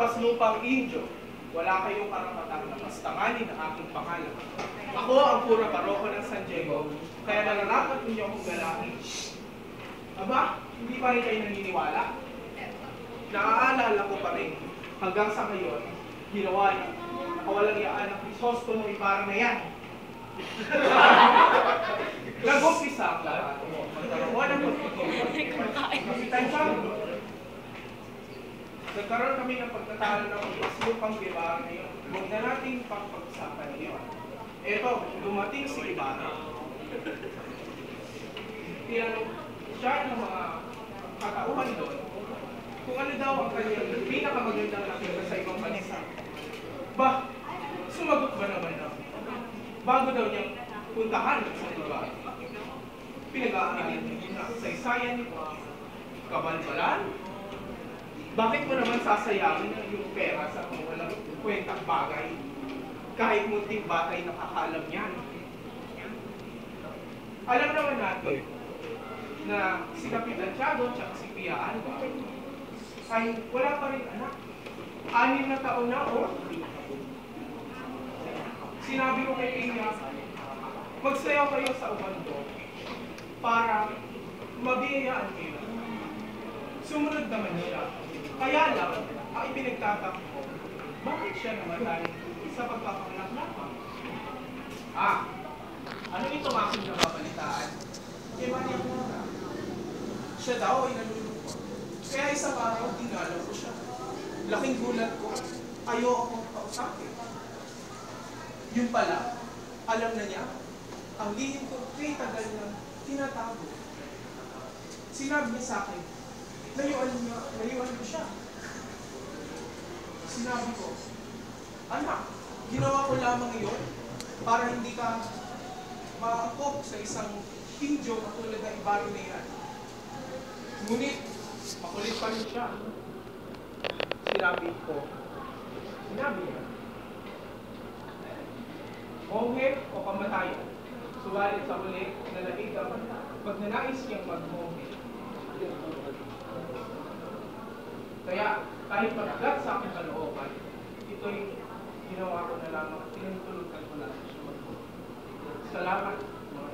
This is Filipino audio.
kapaslupang Indio, wala kayong karapatang napastanganin ang aking pangalan. Ako ang pura paroko ng San Diego, kaya nararapat ninyo akong galahin. Aba, hindi pa rin kayo naniniwala? Naaalala ko pa rin, hanggang sa ngayon, ginawa niya, nakawalang yaan ng Crisostomo Ibarra na yan. Nag-umpisa ang lahat. Magkaroon ng pagkikita. Kapitan Chango. Nagkaroon kami ng pagtatalo ng paslupang Ibarra na yun. Huwag na natin pag-pagsapan ngayon. Eto, dumating si Ibarra. Tinanong siya ng mga katauhan doon kung ano daw ang kanyang pinakamagandang nakita sa ibang bansa. Bah, sumagot ba naman na bago daw niyang puntahan sa lugar? Pinag-aaralan niya sa saysayan, kabalbalan. Bakit mo naman sasayangin yung pera sa kung walang kwentang bagay? Kahit munting batay nakakalam yan. Alam naman natin na si Kapitan Tiago at si Pia Alba ay wala pa rin anak. 6 na taon na, oh. Sinabi ko kay Pia, magsayaw kayo sa ubando para mabiyayaan kayo. Sumunod naman siya. Kaya lang, ang ipinagtatak ko, bakit siya namatay sa pagpapanganak lamang? Ano itong aking nababalitaan? Kay Maria Clara. Siya daw ay nalulungkot. Kaya isang araw, tinalaw ko siya. Laking gulat ko, ayaw akong kausapin. Yun pala, alam na niya, ang lihim ko kay tagal na tinatago. Sinabi niya sa akin, layuan ko siya. Sinabi ko, anak, ginawa ko lamang iyon para hindi ka maakop sa isang Indio katulad na Ibarra na yan. Ngunit, makulit pa rin siya. Sinabi niya, monghe o kamatayan, subalit sa huli, nalabig ang pagnanais niyang mag-monghe. Kaya, kahit pagkat sa aking kalooban, ito'y ginawa ko na lamang, tinutulutan ko lang siya mag-monghe. Salamat, mga